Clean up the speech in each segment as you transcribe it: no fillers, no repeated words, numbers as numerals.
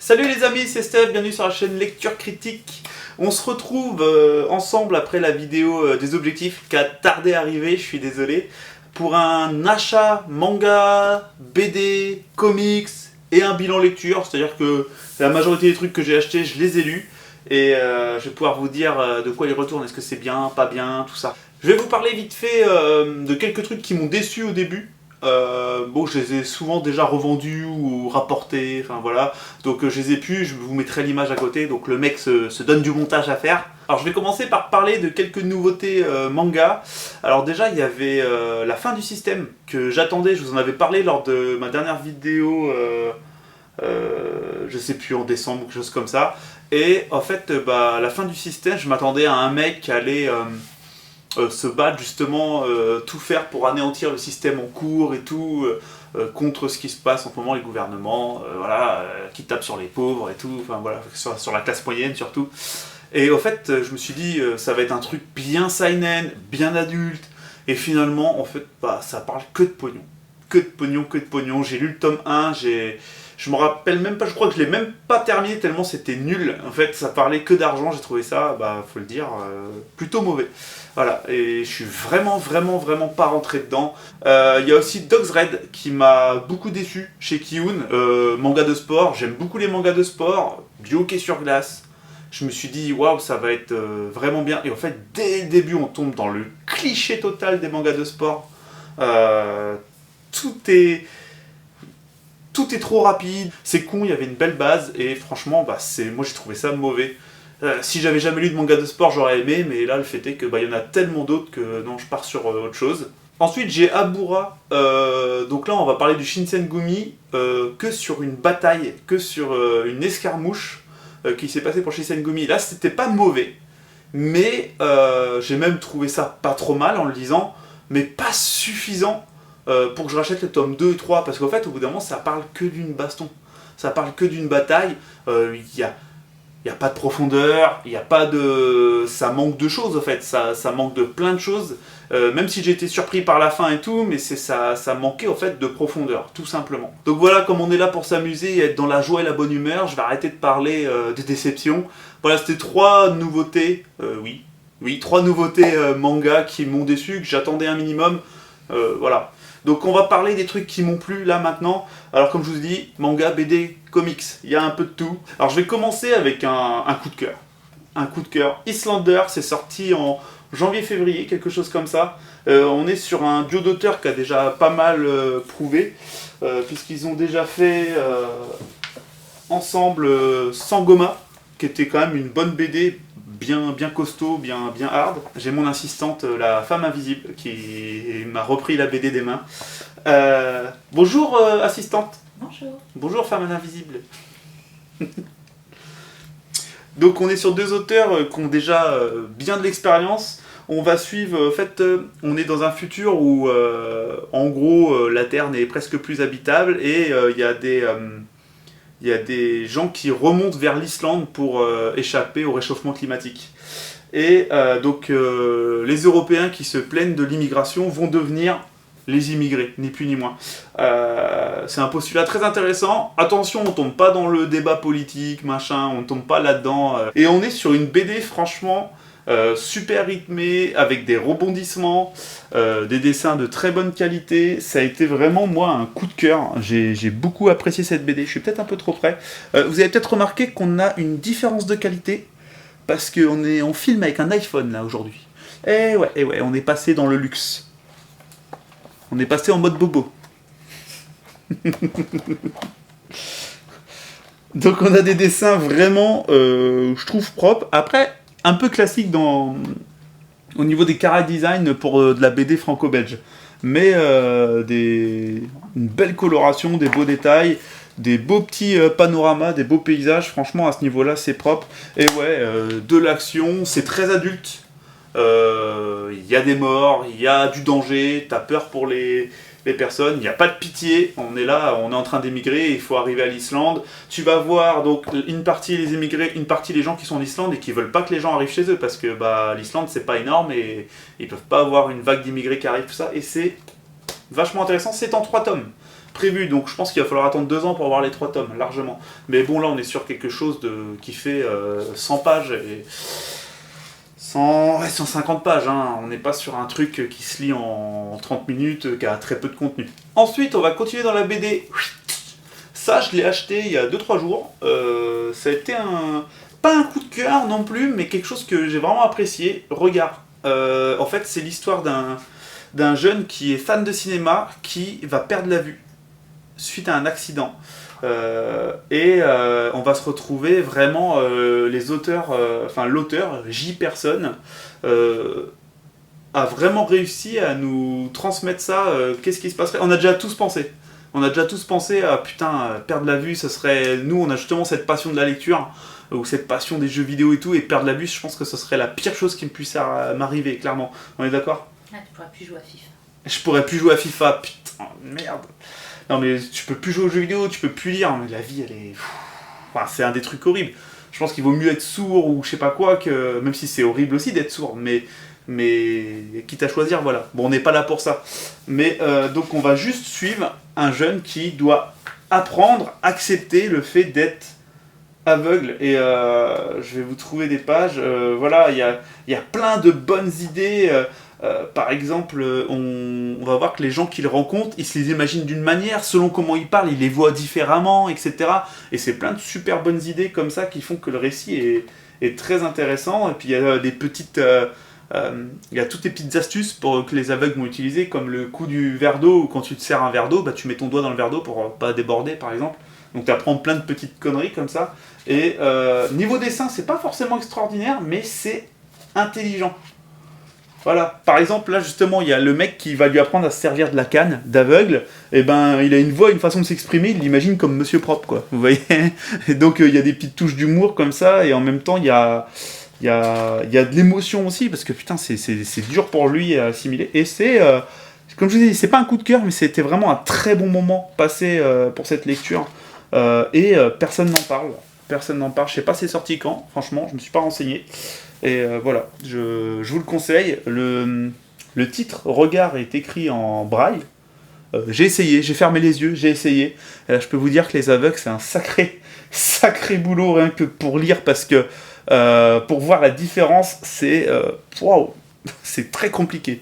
Salut les amis, c'est Steph, bienvenue sur la chaîne Lecture Critique. On se retrouve ensemble après la vidéo des objectifs qui a tardé à arriver, je suis désolé, pour un achat manga, BD, comics et un bilan lecture. C'est-à-dire que la majorité des trucs que j'ai achetés, je les ai lus et je vais pouvoir vous dire de quoi ils retournent, est-ce que c'est bien, pas bien, tout ça. Je vais vous parler vite fait de quelques trucs qui m'ont déçu au début. Bon, je les ai souvent déjà revendus ou rapportés, enfin voilà. Donc je les ai pu, je vous mettrai l'image à côté. Donc le mec se donne du montage à faire. Alors je vais commencer par parler de quelques nouveautés manga. Alors déjà, il y avait la fin du système que j'attendais. Je vous en avais parlé lors de ma dernière vidéo, je sais plus, en décembre ou quelque chose comme ça. Et en fait, la fin du système, je m'attendais à un mec qui allait se battre justement, tout faire pour anéantir le système en cours et tout, contre ce qui se passe en ce moment, les gouvernements, qui tapent sur les pauvres et tout, enfin voilà, sur la classe moyenne surtout. Et au fait, je me suis dit, ça va être un truc bien seinen, bien adulte, et finalement, en fait, ça parle que de pognon. Que de pognon, que de pognon. J'ai lu le tome 1, je me rappelle même pas, je crois que je l'ai même pas terminé tellement c'était nul. En fait, ça parlait que d'argent, j'ai trouvé ça, faut le dire, plutôt mauvais. Voilà, et je suis vraiment pas rentré dedans. Il y a aussi Dogs Red qui m'a beaucoup déçu chez Kiun, manga de sport. J'aime beaucoup les mangas de sport, du hockey sur glace. Je me suis dit, waouh, ça va être vraiment bien. Et en fait, dès le début, on tombe dans le cliché total des mangas de sport. Tout est trop rapide, c'est con, il y avait une belle base, et franchement, moi j'ai trouvé ça mauvais. Si j'avais jamais lu de manga de sport, j'aurais aimé, mais là le fait est que y en a tellement d'autres que non, je pars sur autre chose. Ensuite j'ai Abura, donc là on va parler du Shinsengumi, que sur une bataille, que sur une escarmouche qui s'est passée pour Shinsengumi. Là c'était pas mauvais, mais j'ai même trouvé ça pas trop mal en le lisant, mais pas suffisant pour que je rachète le tome 2 et 3, parce qu'en fait au bout d'un moment ça parle que d'une baston, ça parle que d'une bataille, il y a pas de profondeur, il y a pas de... ça manque de choses en fait, ça manque de plein de choses, même si j'ai été surpris par la fin et tout, mais ça manquait en fait de profondeur, tout simplement. Donc voilà, comme on est là pour s'amuser et être dans la joie et la bonne humeur, je vais arrêter de parler des déceptions. Voilà, c'était 3 nouveautés, trois nouveautés manga qui m'ont déçu, que j'attendais un minimum, voilà. Donc on va parler des trucs qui m'ont plu là maintenant. Alors comme je vous dis, manga, BD, comics, il y a un peu de tout. Alors je vais commencer avec un coup de cœur. Un coup de cœur. Islander, c'est sorti en janvier-février, quelque chose comme ça. On est sur un duo d'auteurs qui a déjà pas mal prouvé, puisqu'ils ont déjà fait ensemble Sangoma, qui était quand même une bonne BD, bien costaud, bien hard. J'ai mon assistante, la femme invisible, qui m'a repris la BD des mains. Bonjour assistante. Bonjour. Bonjour femme invisible. Donc on est sur 2 auteurs qui ont déjà bien de l'expérience. On va suivre, en fait, on est dans un futur où, en gros, la Terre n'est presque plus habitable et il y a des gens qui remontent vers l'Islande pour échapper au réchauffement climatique. Et donc les Européens qui se plaignent de l'immigration vont devenir les immigrés, ni plus ni moins. C'est un postulat très intéressant. Attention, on ne tombe pas dans le débat politique, machin, on ne tombe pas là-dedans. Et on est sur une BD franchement super rythmée, avec des rebondissements, des dessins de très bonne qualité. Ça a été vraiment, moi, un coup de cœur. J'ai beaucoup apprécié cette BD. Je suis peut-être un peu trop près. Vous avez peut-être remarqué qu'on a une différence de qualité, parce qu'on filme avec un iPhone, là, aujourd'hui. Et ouais, on est passé dans le luxe. On est passé en mode bobo. Donc on a des dessins vraiment, je trouve, propres. Après, un peu classique au niveau des chara-design pour de la BD franco-belge. Mais une belle coloration, des beaux détails, des beaux petits panoramas, des beaux paysages. Franchement, à ce niveau-là, c'est propre. Et ouais, de l'action, c'est très adulte. Il y a des morts, il y a du danger, t'as peur pour les personnes, il n'y a pas de pitié, on est là, on est en train d'émigrer, il faut arriver à l'Islande. Tu vas voir donc une partie les émigrés, une partie les gens qui sont en Islande et qui veulent pas que les gens arrivent chez eux, parce que l'Islande c'est pas énorme et ils peuvent pas avoir une vague d'immigrés qui arrive, tout ça, et c'est vachement intéressant, c'est en 3 tomes. prévu, donc je pense qu'il va falloir attendre 2 ans pour avoir les 3 tomes, largement. Mais bon, là on est sur quelque chose qui fait 100 pages et 150 pages, hein. On n'est pas sur un truc qui se lit en 30 minutes, qui a très peu de contenu. Ensuite, on va continuer dans la BD. Ça, je l'ai acheté il y a 2-3 jours. Ça a été pas un coup de cœur non plus, mais quelque chose que j'ai vraiment apprécié. Regarde, en fait, c'est l'histoire d'un jeune qui est fan de cinéma, qui va perdre la vue suite à un accident. On va se retrouver vraiment les auteurs, l'auteur, J. Personne, a vraiment réussi à nous transmettre ça. Qu'est-ce qui se passerait? On a déjà tous pensé. On a déjà tous pensé à putain, perdre la vue, ce serait. Nous, on a justement cette passion de la lecture, ou cette passion des jeux vidéo et tout, et perdre la vue, je pense que ce serait la pire chose qui me puisse m'arriver, clairement. On est d'accord? Ah, tu pourras plus jouer à FIFA. Je pourrais plus jouer à FIFA, putain, merde. Non mais tu peux plus jouer aux jeux vidéo, tu peux plus lire, mais la vie elle est... Enfin, c'est un des trucs horribles. Je pense qu'il vaut mieux être sourd ou je sais pas quoi, que même si c'est horrible aussi d'être sourd, mais quitte à choisir, voilà. Bon, on n'est pas là pour ça. Mais donc on va juste suivre un jeune qui doit apprendre, accepter le fait d'être aveugle. Et je vais vous trouver des pages. Voilà, il y a plein de bonnes idées. Par exemple, on va voir que les gens qu'il rencontre, ils se les imaginent d'une manière, selon comment ils parlent, ils les voient différemment, etc. Et c'est plein de super bonnes idées comme ça qui font que le récit est très intéressant. Et puis il y a des petites... il y a toutes les petites astuces que les aveugles vont utiliser, comme le coup du verre d'eau, où quand tu te sers un verre d'eau, bah, tu mets ton doigt dans le verre d'eau pour pas déborder, par exemple. Donc tu apprends plein de petites conneries comme ça. Et niveau dessin, c'est pas forcément extraordinaire, mais c'est intelligent. Voilà, par exemple, là justement, il y a le mec qui va lui apprendre à se servir de la canne d'aveugle. Et ben, il a une voix, une façon de s'exprimer, il l'imagine comme Monsieur Propre, quoi. Vous voyez? Et donc, il y a des petites touches d'humour comme ça, et en même temps, il y a de l'émotion aussi, parce que putain, c'est dur pour lui à assimiler. Et c'est, comme je vous dis, c'est pas un coup de cœur, mais c'était vraiment un très bon moment passé pour cette lecture. Personne n'en parle. Personne n'en parle. Je sais pas c'est sorti quand, franchement, je me suis pas renseigné. Et voilà, je vous le conseille. Le titre Regard est écrit en braille. J'ai essayé, j'ai fermé les yeux, j'ai essayé. Et là, je peux vous dire que les aveugles, c'est un sacré boulot rien que pour lire, parce que pour voir la différence, c'est waouh, c'est très compliqué.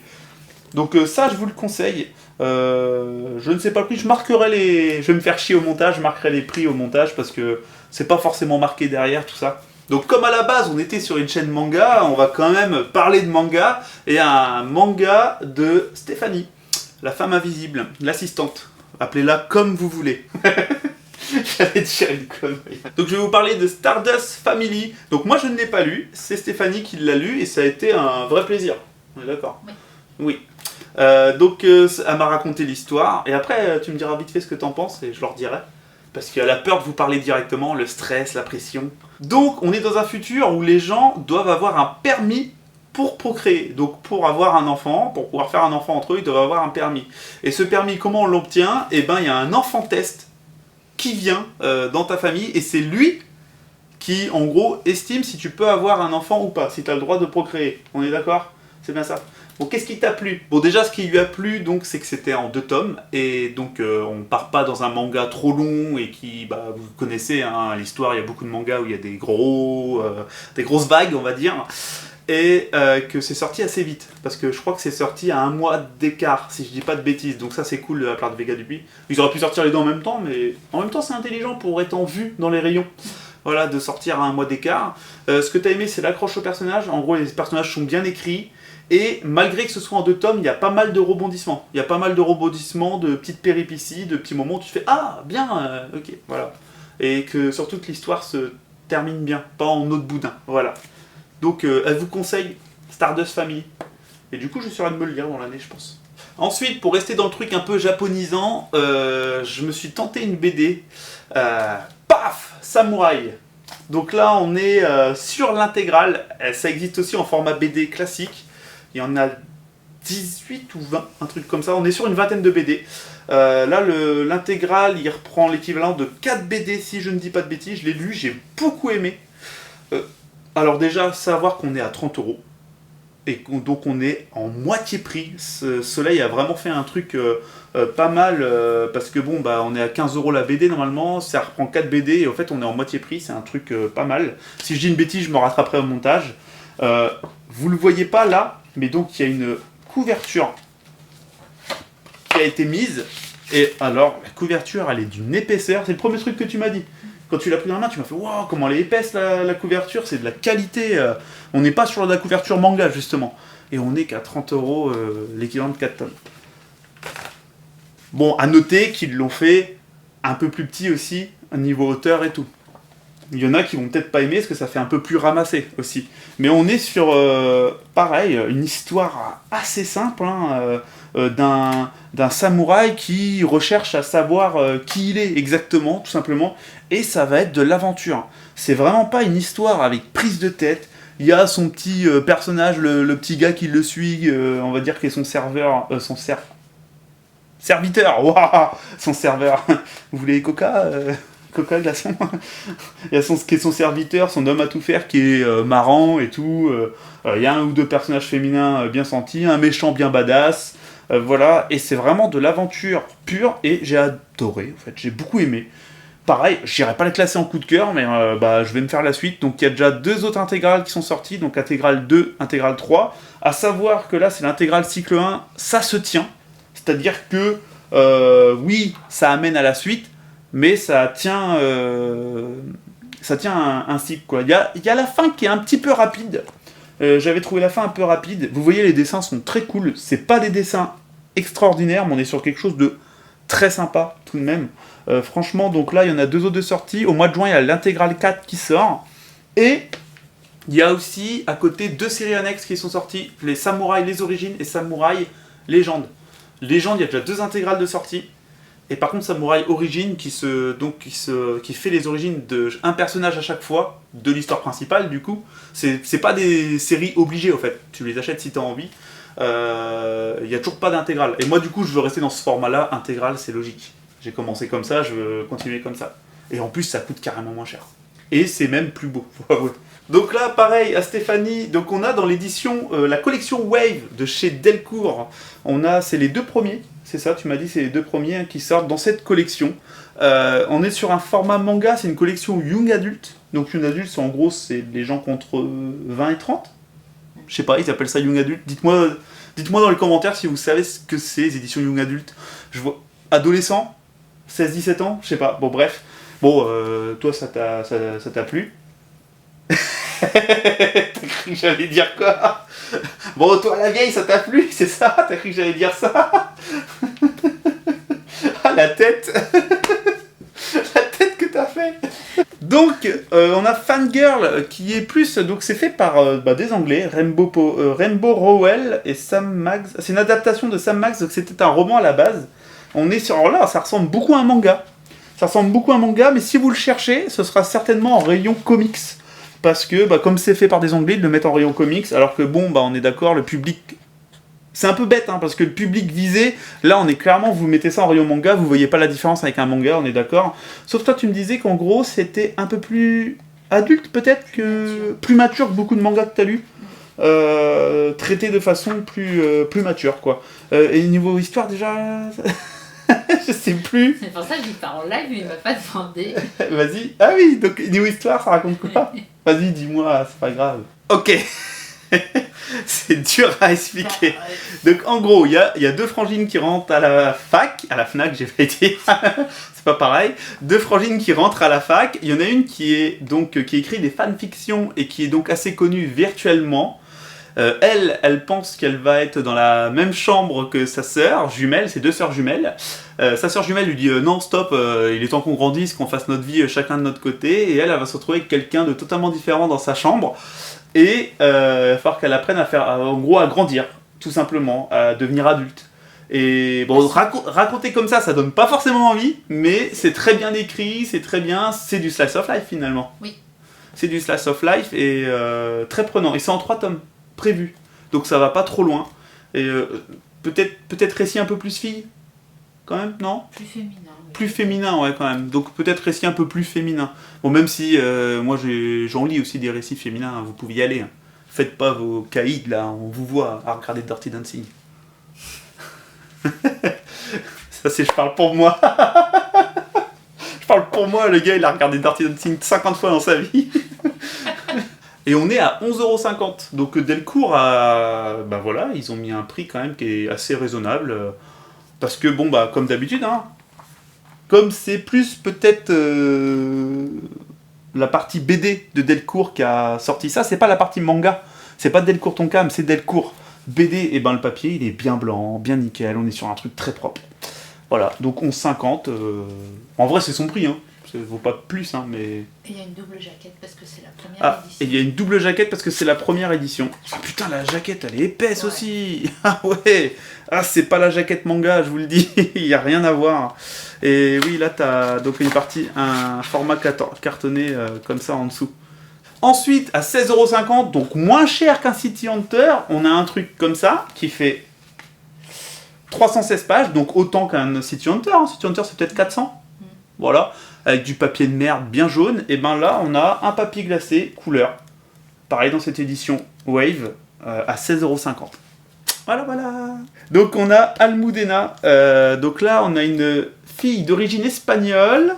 Donc ça, je vous le conseille. Je ne sais pas le prix, je vais me faire chier au montage, je marquerai les prix au montage, parce que c'est pas forcément marqué derrière tout ça. Donc comme à la base on était sur une chaîne manga, on va quand même parler de manga, et un manga de Stéphanie, la femme invisible, l'assistante. Appelez-la comme vous voulez. J'allais dire une connerie. Donc je vais vous parler de Stardust Family. Donc moi je ne l'ai pas lu, c'est Stéphanie qui l'a lu, et ça a été un vrai plaisir. On est d'accord? Oui. Donc elle m'a raconté l'histoire, et après tu me diras vite fait ce que t'en penses, et je leur dirai. Parce qu'elle a peur de vous parler directement, le stress, la pression. Donc on est dans un futur où les gens doivent avoir un permis pour procréer. Donc pour avoir un enfant, pour pouvoir faire un enfant entre eux, ils doivent avoir un permis. Et ce permis, comment on l'obtient? Eh ben il y a un enfant test qui vient dans ta famille, et c'est lui qui en gros estime si tu peux avoir un enfant ou pas, si tu as le droit de procréer. On est d'accord? C'est bien ça. Bon, qu'est-ce qui t'a plu? Bon, déjà, ce qui lui a plu, donc, c'est que c'était en 2 tomes, et donc on ne part pas dans un manga trop long, et qui, bah, vous connaissez, hein, l'histoire, il y a beaucoup de mangas où il y a des grosses vagues, on va dire, et que c'est sorti assez vite, parce que je crois que c'est sorti à 1 mois d'écart, si je dis pas de bêtises, donc ça c'est cool de la part de Vega Dupuis. Ils auraient pu sortir les deux en même temps, mais en même temps c'est intelligent pour être en vue dans les rayons. Voilà, de sortir à 1 mois d'écart. Ce que t'as aimé, c'est l'accroche au personnage. En gros, les personnages sont bien écrits. Et malgré que ce soit en 2 tomes, il y a pas mal de rebondissements. Il y a pas mal de rebondissements, de petites péripéties, de petits moments où tu fais « Ah, bien, ok, voilà ». Et que surtout que l'histoire se termine bien, pas en autre boudin, voilà. Donc, elle vous conseille Stardust Family. Et du coup, je serai de me le lire dans l'année, je pense. Ensuite, pour rester dans le truc un peu japonisant, je me suis tenté une BD. Paf, Samouraï. Donc là, on est sur l'intégrale. Ça existe aussi en format BD classique. Il y en a 18 ou 20, un truc comme ça. On est sur une vingtaine de BD. Là, l'intégrale, il reprend l'équivalent de 4 BD, si je ne dis pas de bêtises. Je l'ai lu, j'ai beaucoup aimé. Alors déjà, savoir qu'on est à 30 €. donc on est en moitié prix. Soleil a vraiment fait un truc pas mal, parce que bon, bah, on est à 15 € la BD normalement, ça reprend 4 BD, et en fait on est en moitié prix, c'est un truc pas mal. Si je dis une bêtise, je me rattraperai au montage. Vous le voyez pas là, mais donc il y a une couverture qui a été mise, et alors la couverture elle est d'une épaisseur, c'est le premier truc que tu m'as dit. Quand tu l'as pris dans la main, tu m'as fait waouh, comment elle est épaisse la couverture, c'est de la qualité. On n'est pas sur de la couverture manga justement. Et on n'est qu'à 30 €, l'équivalent de 4 tomes. Bon, à noter qu'ils l'ont fait un peu plus petit aussi, niveau hauteur et tout. Il y en a qui vont peut-être pas aimer parce que ça fait un peu plus ramassé aussi. Mais on est sur, pareil, une histoire assez simple, hein, d'un samouraï qui recherche à savoir qui il est exactement, tout simplement. Et ça va être de l'aventure. C'est vraiment pas une histoire avec prise de tête. Il y a son petit personnage, le petit gars qui le suit, on va dire qu'il est son serveur, serviteur, waouh, son serveur. Vous voulez Coca Coca glaçon. Il y a qui est son serviteur, son homme à tout faire qui est marrant et tout. Il y a un ou deux personnages féminins bien sentis, un méchant bien badass. Voilà, et c'est vraiment de l'aventure pure et j'ai adoré, en fait, j'ai beaucoup aimé. Pareil, je n'irai pas les classer en coup de cœur, mais je vais me faire la suite. Donc il y a déjà 2 autres intégrales qui sont sorties, donc intégrale 2, intégrale 3. À savoir que là, c'est l'intégrale cycle 1, ça se tient. C'est-à-dire que, oui, ça amène à la suite, mais ça tient un cycle, quoi. Il y a la fin qui est un petit peu rapide. J'avais trouvé la fin un peu rapide. Vous voyez, les dessins sont très cool. C'est pas des dessins extraordinaires, mais on est sur quelque chose de très sympa, tout de même. Franchement, donc là, il y en a 2 autres de sortie. Au mois de juin, il y a l'intégrale 4 qui sort. Et il y a aussi, à côté, 2 séries annexes qui sont sorties. Les Samouraïs, les origines, et Samouraï Légende. Légende, il y a déjà 2 intégrales de sortie. Et par contre, Samouraï Origin, qui fait les origines d'un personnage à chaque fois, de l'histoire principale, du coup. C'est pas des séries obligées, en fait. Tu les achètes si t'as envie. Il n'y a toujours pas d'intégrale. Et moi, du coup, je veux rester dans ce format-là. Intégrale, c'est logique. J'ai commencé comme ça, je veux continuer comme ça. Et en plus, ça coûte carrément moins cher. Et c'est même plus beau, faut avouer. Donc là, pareil, à Stéphanie, donc on a dans l'édition, la collection Wave de chez Delcourt, c'est les 2 premiers, c'est ça, tu m'as dit, c'est les 2 premiers hein, qui sortent dans cette collection. On est sur un format manga, c'est une collection Young Adult. Donc Young Adult, en gros, c'est les gens contre 20 et 30. Je sais pas, ils appellent ça Young Adult. Dites-moi dans les commentaires si vous savez ce que c'est, les éditions Young Adult. Je vois adolescent, 16-17 ans, je sais pas, bon bref. Bon, toi ça t'a plu. T'as cru que j'allais dire quoi? Bon, toi la vieille, ça t'a plu, c'est ça? T'as cru que j'allais dire ça? Ah, la tête. La tête que t'as fait. Donc, on a Fangirl qui est plus... Donc, c'est fait par des Anglais, Rainbow Rowell et Sam Maggs. C'est une adaptation de Sam Maggs, donc c'était un roman à la base. On est sur... Alors là, ça ressemble beaucoup à un manga. Ça ressemble beaucoup à un manga, mais si vous le cherchez, ce sera certainement en rayon comics. Parce que, comme c'est fait par des Anglais, ils le mettent en rayon comics, alors que bon, on est d'accord, le public... C'est un peu bête, hein, parce que le public visé, là, on est clairement, vous mettez ça en rayon manga, vous voyez pas la différence avec un manga, on est d'accord. Sauf toi, tu me disais qu'en gros, c'était un peu plus adulte, peut-être, plus mature que beaucoup de mangas que t'as lu. Traité de façon plus mature, quoi. Et niveau histoire, déjà... Je sais plus. C'est pour ça que je dis pas en live, il m'a pas demandé. Vas-y. Ah oui, donc niveau histoire, ça raconte quoi? Vas-y, dis-moi, c'est pas grave. Ok. C'est dur à expliquer. Donc en gros, il y a 2 frangines qui rentrent à la fac, à la FNAC, j'ai pas été. C'est pas pareil. 2 frangines qui rentrent à la fac. Il y en a une qui écrit des fanfictions et qui est donc assez connue virtuellement. Elle pense qu'elle va être dans la même chambre que sa sœur jumelle, ses 2 sœurs jumelles. Sa sœur jumelle lui dit non, stop, il est temps qu'on grandisse, qu'on fasse notre vie chacun de notre côté. Et elle va se retrouver avec quelqu'un de totalement différent dans sa chambre. Et il va falloir qu'elle apprenne en gros, à grandir, tout simplement, à devenir adulte. Et bon, raconter comme ça donne pas forcément envie, mais c'est très bien écrit, c'est très bien, c'est du slice of life finalement. Oui. C'est du slice of life et très prenant. Et c'est en 3 tomes. Prévu. Donc ça va pas trop loin. Et peut-être récit un peu plus fille quand même, non? Plus féminin. Oui. Plus féminin, ouais, quand même. Donc peut-être récit un peu plus féminin. Bon, même si moi j'en lis aussi des récits féminins, hein, vous pouvez y aller. Hein. Faites pas vos caïds là, on vous voit à regarder Dirty Dancing. Ça c'est, je parle pour moi. Je parle pour moi, le gars il a regardé Dirty Dancing 50 fois dans sa vie. Et on est à 11,50 €. Donc Delcourt bah voilà, ils ont mis un prix quand même qui est assez raisonnable. Parce que bon bah comme d'habitude, hein, comme c'est plus peut-être la partie BD de Delcourt qui a sorti ça, c'est pas la partie manga. C'est pas Delcourt Tonkam, c'est Delcourt BD. Et ben le papier il est bien blanc, bien nickel, on est sur un truc très propre. Voilà, donc 11,50 €. En vrai c'est son prix, hein. Ça vaut pas plus, hein, mais... Et il y a une double jaquette parce que c'est la première édition. Et il y a une double jaquette parce que c'est la première édition. Ah putain, la jaquette, elle est épaisse aussi. Ah ouais. Ah, c'est pas la jaquette manga, je vous le dis. Il y a rien à voir. Et oui, là, t'as donc une partie, un format cartonné comme ça en dessous. Ensuite, à 16,50 €, donc moins cher qu'un City Hunter, on a un truc comme ça qui fait 316 pages, donc autant qu'un City Hunter. Un City Hunter, c'est peut-être 400. Voilà, avec du papier de merde bien jaune. Et ben là, on a un papier glacé couleur. Pareil dans cette édition Wave à 16,50 €. Voilà, voilà. Donc on a Almudena. Donc là, on a une fille d'origine espagnole.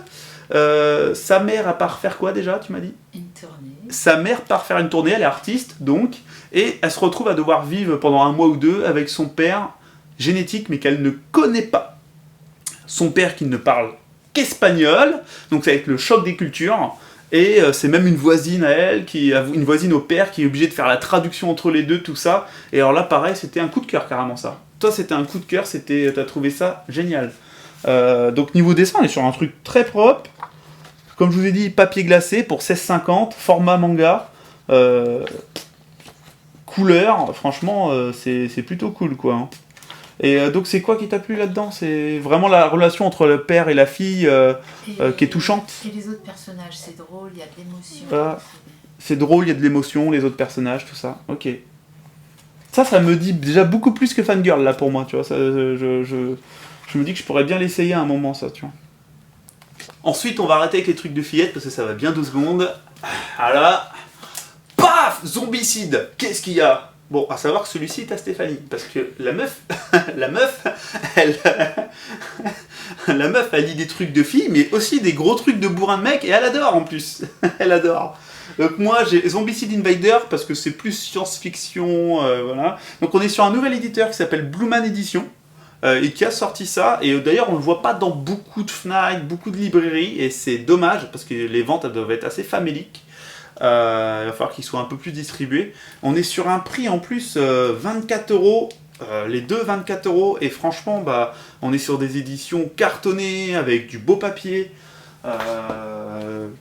Sa mère, à part faire quoi déjà, tu m'as dit ? Une tournée. Sa mère part faire une tournée, elle est artiste donc. Et elle se retrouve à devoir vivre pendant un mois ou deux avec son père génétique, mais qu'elle ne connaît pas. Son père qui ne parle qu'espagnol, donc ça va être le choc des cultures, et c'est même une voisine à elle, une voisine au père, qui est obligée de faire la traduction entre les deux, tout ça, et alors là pareil, c'était un coup de cœur carrément ça. Toi c'était un coup de cœur, t'as trouvé ça génial. Donc niveau dessin, on est sur un truc très propre, comme je vous ai dit, papier glacé pour 16,50 €, format manga, couleur, franchement c'est plutôt cool quoi, hein. Et donc c'est quoi qui t'a plu là-dedans ? C'est vraiment la relation entre le père et la fille qui est touchante. Et les autres personnages, c'est drôle, il y a de l'émotion. C'est drôle, il y a de l'émotion, les autres personnages, tout ça. Ok. Ça me dit déjà beaucoup plus que Fangirl là pour moi, tu vois. Ça, je me dis que je pourrais bien l'essayer à un moment, ça, tu vois. Ensuite, on va arrêter avec les trucs de fillettes parce que ça va bien 2 secondes. Voilà. Paf ! Zombicide. Qu'est-ce qu'il y a ? Bon, à savoir que celui-ci est à Stéphanie, parce que la meuf, elle lit des trucs de filles, mais aussi des gros trucs de bourrin de mec, et elle adore en plus. Elle adore. Donc moi, j'ai Zombicide Invader, parce que c'est plus science-fiction, voilà. Donc on est sur un nouvel éditeur qui s'appelle Blue Man Edition, et qui a sorti ça, et d'ailleurs on le voit pas dans beaucoup de Fnac, beaucoup de librairies, et c'est dommage, parce que les ventes elles doivent être assez faméliques. Il va falloir qu'ils soient un peu plus distribués. On est sur un prix en plus 24 €, les deux 24 €, et franchement bah, on est sur des éditions cartonnées avec du beau papier,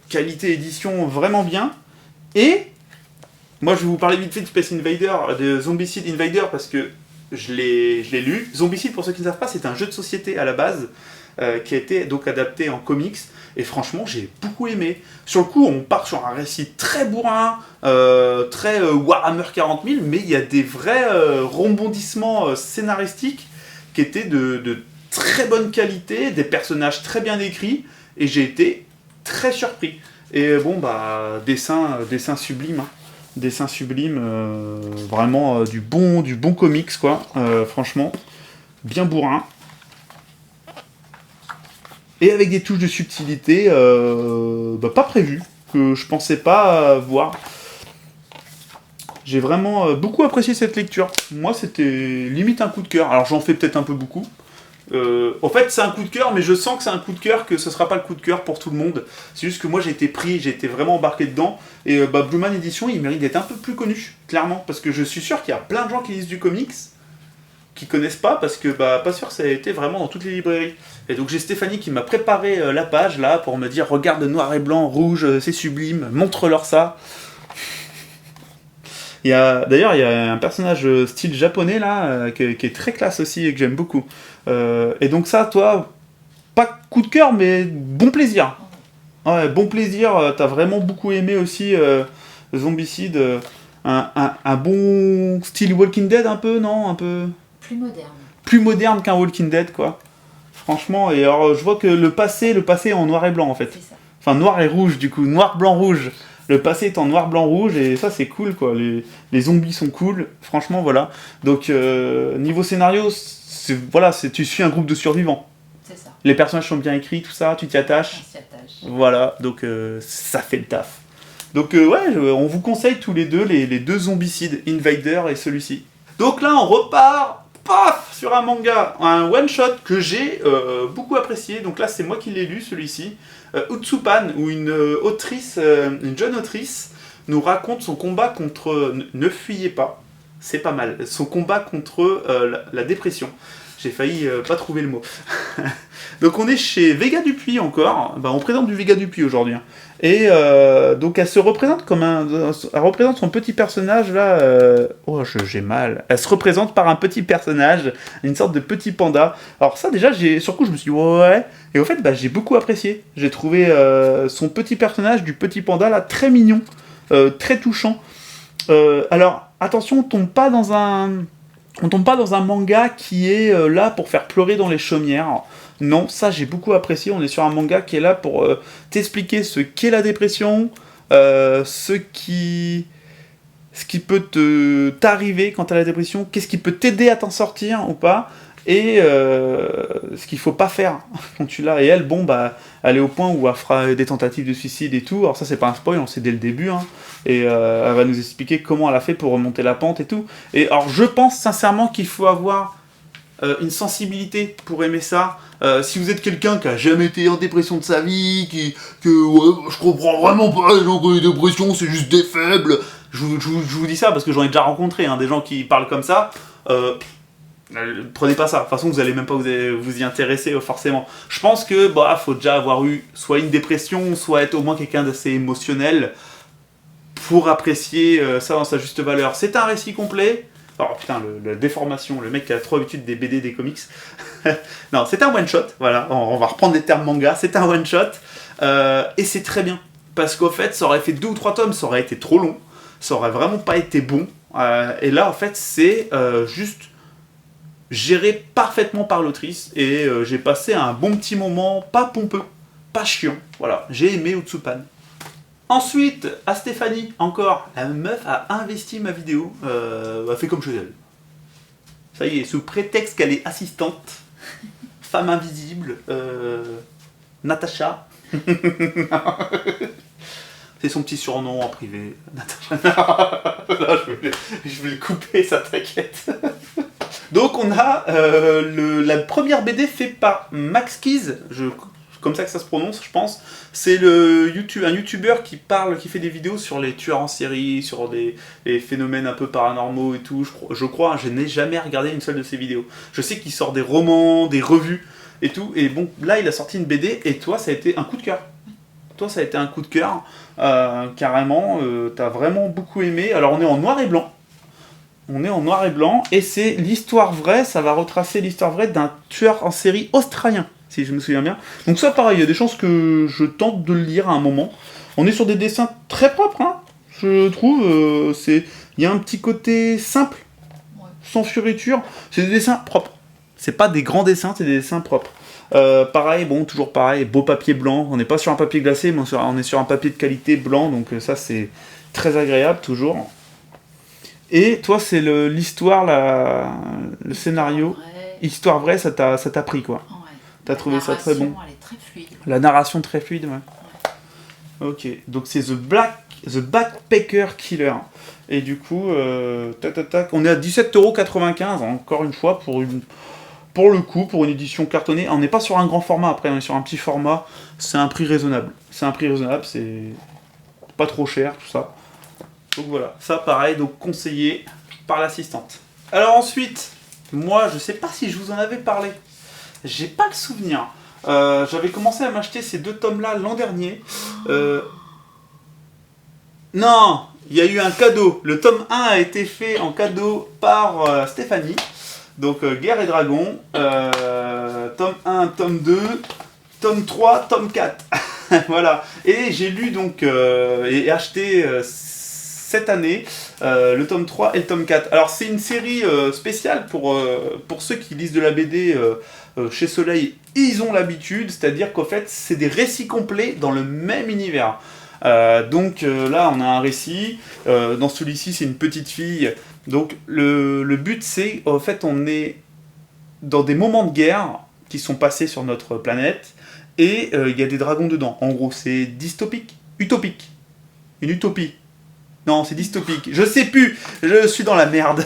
qualité édition vraiment bien. Et moi je vais vous parler vite fait de Space Invader, de Zombicide Invader, parce que je l'ai lu. Zombicide, pour ceux qui ne savent pas, c'est un jeu de société à la base qui a été donc adapté en comics. Et franchement, j'ai beaucoup aimé. Sur le coup, on part sur un récit très bourrin, très Warhammer 40 000, mais il y a des vrais rebondissements scénaristiques qui étaient de très bonne qualité, des personnages très bien écrits, et j'ai été très surpris. Et bon, bah, dessin sublime, hein. Dessin sublime, vraiment du bon comics, quoi. Franchement, bien bourrin. Et avec des touches de subtilité pas prévues, que je pensais pas voir. J'ai vraiment beaucoup apprécié cette lecture. Moi, c'était limite un coup de cœur. Alors, j'en fais peut-être un peu beaucoup. En fait, c'est un coup de cœur, mais je sens que c'est un coup de cœur, que ce sera pas le coup de cœur pour tout le monde. C'est juste que moi, j'ai été vraiment embarqué dedans. Et Blue Man Edition, il mérite d'être un peu plus connu, clairement. Parce que je suis sûr qu'il y a plein de gens qui lisent du comics, qui connaissent pas, parce que pas sûr que ça a été vraiment dans toutes les librairies. Et donc j'ai Stéphanie qui m'a préparé la page là pour me dire regarde noir et blanc, rouge, c'est sublime, montre-leur ça. D'ailleurs il y a un personnage style japonais là qui est très classe aussi et que j'aime beaucoup. Et donc ça, toi, pas coup de cœur mais bon plaisir. Ouais, bon plaisir, t'as vraiment beaucoup aimé aussi Zombicide, un bon style Walking Dead un peu, non ? Un peu plus moderne qu'un Walking Dead, quoi. Franchement, et alors je vois que le passé est en noir et blanc, en fait. C'est ça. Enfin, noir et rouge, du coup. Noir, blanc, rouge. Le passé est en noir, blanc, rouge, et ça c'est cool quoi. Les zombies sont cool, franchement voilà. Donc niveau scénario, tu suis un groupe de survivants. C'est ça. Les personnages sont bien écrits, tout ça, tu t'y attaches. On s'y attache. Voilà, donc ça fait le taf. Donc ouais, on vous conseille tous les deux, les deux zombicides, Invader et celui-ci. Donc là on repart, paf, sur un manga, un one-shot que j'ai beaucoup apprécié. Donc là c'est moi qui l'ai lu celui-ci. Utsupan, où une jeune autrice, nous raconte son combat contre... Ne fuyez pas, c'est pas mal. Son combat contre la dépression. J'ai failli pas trouver le mot. Donc on est chez Vega Dupuis encore. On présente du Vega Dupuis aujourd'hui. Hein. Et donc elle se représente elle représente son petit personnage là. J'ai mal. Elle se représente par un petit personnage, une sorte de petit panda. Alors ça déjà, sur coup je me suis dit ouais. Et au fait, j'ai beaucoup apprécié. J'ai trouvé son petit personnage du petit panda là très mignon, très touchant. Alors attention, on tombe pas dans un manga qui est là pour faire pleurer dans les chaumières. Non, ça j'ai beaucoup apprécié. On est sur un manga qui est là pour t'expliquer ce qu'est la dépression, ce qui peut t'arriver quand t'as la dépression, qu'est-ce qui peut t'aider à t'en sortir ou pas, et ce qu'il faut pas faire quand tu l'as. Et elle, elle est au point où elle fera des tentatives de suicide et tout. Alors ça c'est pas un spoil, on sait dès le début, hein. Et elle va nous expliquer comment elle a fait pour remonter la pente et tout. Et alors je pense sincèrement qu'il faut avoir une sensibilité pour aimer ça. Si vous êtes quelqu'un qui a jamais été en dépression de sa vie, je comprends vraiment pas les gens qui ont des dépressions, c'est juste des faibles. Je vous dis ça parce que j'en ai déjà rencontré, hein, des gens qui parlent comme ça. Prenez pas ça. De toute façon, vous allez même pas vous y intéresser forcément. Je pense que faut déjà avoir eu soit une dépression, soit être au moins quelqu'un d'assez émotionnel pour apprécier ça dans sa juste valeur. C'est un récit complet. Oh putain, la déformation, le mec qui a trop l'habitude des BD, des comics. Non, c'est un one-shot, voilà, on va reprendre les termes manga, c'est un one-shot, et c'est très bien, parce qu'au fait, ça aurait fait 2 ou 3 tomes, ça aurait été trop long, ça aurait vraiment pas été bon, et là, en fait, c'est juste géré parfaitement par l'autrice, et j'ai passé un bon petit moment, pas pompeux, pas chiant, voilà, j'ai aimé Utsupan. Ensuite, à Stéphanie, encore, la meuf a investi ma vidéo, a fait comme chez elle. Ça y est, sous prétexte qu'elle est assistante, femme invisible, Natacha. C'est son petit surnom en privé, Natacha. Non, je vais le couper, ça t'inquiète. Donc on a la première BD faite par Max Keys, comme ça que ça se prononce, je pense. C'est un youtubeur qui fait des vidéos sur les tueurs en série, sur les phénomènes un peu paranormaux et tout. Je crois, je n'ai jamais regardé une seule de ses vidéos. Je sais qu'il sort des romans, des revues et tout. Et bon, là, il a sorti une BD et toi, ça a été un coup de cœur. Toi, ça a été un coup de cœur. Carrément, t'as vraiment beaucoup aimé. Alors, on est en noir et blanc. Et c'est l'histoire vraie, ça va retracer l'histoire vraie d'un tueur en série australien, si je me souviens bien. Donc ça, pareil, il y a des chances que je tente de le lire à un moment. On est sur des dessins très propres, hein, je trouve. Il y a un petit côté simple, sans fioriture. C'est des dessins propres. C'est pas des grands dessins, c'est des dessins propres. Pareil, toujours pareil, beau papier blanc. On n'est pas sur un papier glacé, mais on est sur un papier de qualité blanc, donc ça c'est très agréable toujours. Et toi, c'est l'histoire, le scénario, histoire vraie, ça t'a pris quoi. Ouais. T'as trouvé ça très bon. Elle est très fluide. La narration très fluide, ouais. Ok, donc c'est The Backpacker Killer. Et du coup, on est à 17,95€, encore une fois, pour une édition cartonnée. On n'est pas sur un grand format après, on est sur un petit format. C'est un prix raisonnable. C'est pas trop cher, tout ça. Donc voilà, ça pareil, donc conseillé par l'assistante. Alors ensuite, moi je sais pas si je vous en avais parlé, j'ai pas le souvenir. J'avais commencé à m'acheter ces 2 tomes-là l'an dernier. Non, il y a eu un cadeau. Le tome 1 a été fait en cadeau par Stéphanie. Donc Guerre et Dragon, tome 1, tome 2, tome 3, tome 4. Voilà. Et j'ai lu donc et acheté cette année le tome 3 et le tome 4. Alors c'est une série spéciale pour ceux qui lisent de la BD chez Soleil, ils ont l'habitude, c'est-à-dire qu'en fait c'est des récits complets dans le même univers. Donc là, on a un récit. Dans celui-ci, c'est une petite fille. Donc le but, c'est, en fait, on est dans des moments de guerre qui sont passés sur notre planète, et il y a des dragons dedans. En gros, c'est dystopique, utopique. Une utopie. Non, c'est dystopique. Je sais plus, je suis dans la merde.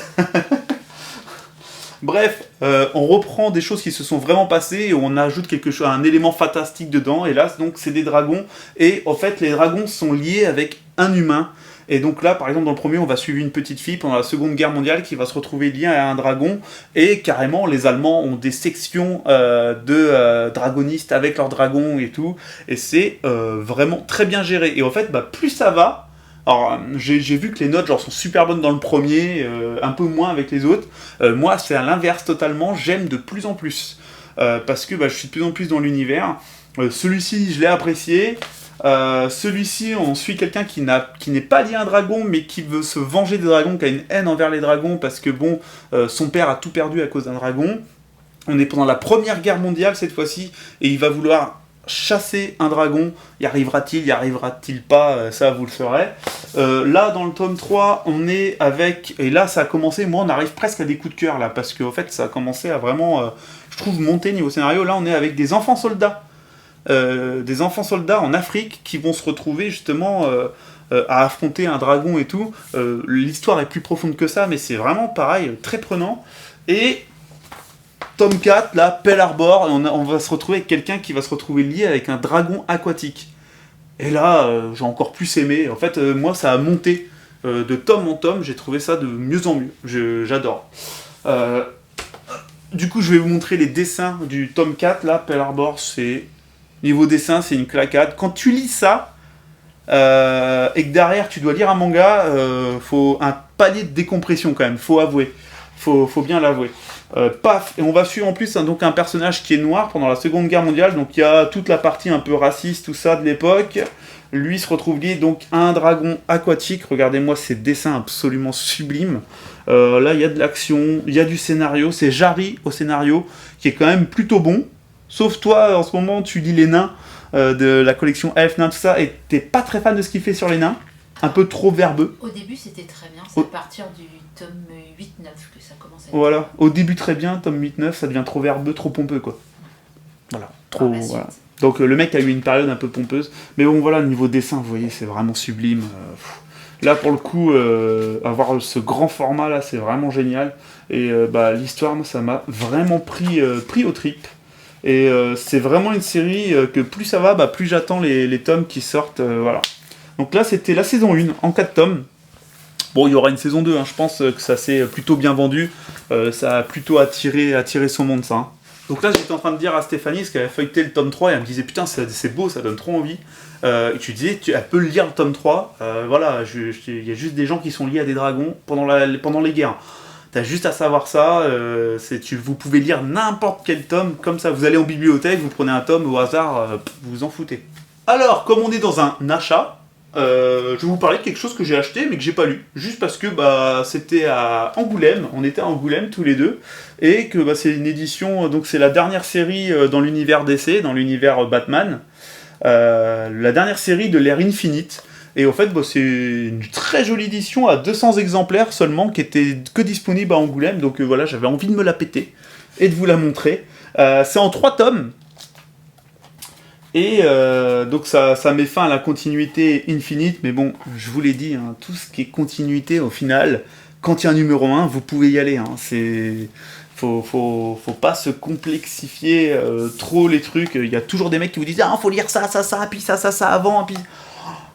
Bref, on reprend des choses qui se sont vraiment passées et on ajoute quelque chose, un élément fantastique dedans. Et là, donc, c'est des dragons. Et en fait, les dragons sont liés avec un humain. Et donc là, par exemple, dans le premier, on va suivre une petite fille pendant la Seconde Guerre mondiale qui va se retrouver liée à un dragon. Et carrément, les Allemands ont des sections de dragonistes avec leurs dragons et tout. Et c'est vraiment très bien géré. Et en fait, plus ça va... Alors, j'ai vu que les notes sont super bonnes dans le premier, un peu moins avec les autres. Moi, c'est à l'inverse totalement, j'aime de plus en plus. Parce que je suis de plus en plus dans l'univers. Celui-ci, je l'ai apprécié. Celui-ci, on suit quelqu'un qui n'est pas lié à un dragon, mais qui veut se venger des dragons, qui a une haine envers les dragons, parce que son père a tout perdu à cause d'un dragon. On est pendant la Première Guerre mondiale cette fois-ci, et il va vouloir chasser un dragon. Y arrivera-t-il pas, ça vous le saurez. Là, dans le tome 3, on est avec... Et là, ça a commencé, moi, on arrive presque à des coups de cœur, là, parce qu'en fait, ça a commencé à vraiment, je trouve, monter niveau scénario. Là, on est avec des enfants soldats. Des enfants soldats en Afrique qui vont se retrouver, justement, à affronter un dragon et tout. L'histoire est plus profonde que ça, mais c'est vraiment, pareil, très prenant. Et... Tome 4, là, Pearl Harbor, on va se retrouver avec quelqu'un qui va se retrouver lié avec un dragon aquatique. Et là, j'ai encore plus aimé. En fait, moi, ça a monté de tome en tome. J'ai trouvé ça de mieux en mieux. J'adore. Du coup, je vais vous montrer les dessins du tome 4. Là, Pearl Harbor, c'est... Niveau dessin, c'est une claquade. Quand tu lis ça, et que derrière, tu dois lire un manga, faut un palier de décompression quand même. Faut avouer. Faut bien l'avouer. Paf, et on va suivre en plus donc un personnage qui est noir pendant la Seconde Guerre mondiale, donc il y a toute la partie un peu raciste, tout ça de l'époque. Lui se retrouve lié donc à un dragon aquatique. Regardez-moi ces dessins absolument sublimes. Là, il y a de l'action, il y a du scénario. C'est Jarry au scénario, qui est quand même plutôt bon. Sauf toi, en ce moment, tu lis les nains de la collection Elf, nains, tout ça, et t'es pas très fan de ce qu'il fait sur les nains. Un peu trop verbeux. Au début, c'était très bien. C'est à partir du tome 8-9 que ça commence à être... Voilà. Au début, très bien. Tome 8-9, ça devient trop verbeux, trop pompeux, quoi. Voilà. Trop... Voilà. Donc, le mec a eu une période un peu pompeuse. Mais bon, voilà, niveau dessin, vous voyez, c'est vraiment sublime. Là, pour le coup, avoir ce grand format, là, c'est vraiment génial. Et l'histoire, moi, ça m'a vraiment pris aux tripes. Et c'est vraiment une série que plus ça va, plus j'attends les tomes qui sortent. Voilà. Donc là, c'était la saison 1, en 4 tomes. Bon, il y aura une saison 2, je pense que ça s'est plutôt bien vendu. Ça a plutôt attiré son monde, ça. Donc là, j'étais en train de dire à Stéphanie, parce qu'elle avait feuilleté le tome 3, et elle me disait, putain, c'est beau, ça donne trop envie. Et tu disais, elle peut lire le tome 3. Voilà, il y a juste des gens qui sont liés à des dragons pendant les guerres. T'as juste à savoir ça, vous pouvez lire n'importe quel tome, comme ça, vous allez en bibliothèque, vous prenez un tome au hasard, vous vous en foutez. Alors, comme on est dans un achat, je vais vous parler de quelque chose que j'ai acheté mais que j'ai pas lu, juste parce que c'était à Angoulême, on était à Angoulême tous les deux, et que c'est une édition, donc c'est la dernière série dans l'univers DC, dans l'univers Batman, la dernière série de l'ère Infinite, et en fait c'est une très jolie édition à 200 exemplaires seulement, qui était que disponible à Angoulême, donc voilà, j'avais envie de me la péter et de vous la montrer. C'est en 3 tomes. Et donc ça met fin à la continuité Infinite, mais bon, je vous l'ai dit, tout ce qui est continuité au final, quand il y a un numéro 1, vous pouvez y aller. Faut pas se complexifier trop les trucs. Il y a toujours des mecs qui vous disent faut lire ça, puis ça avant, puis...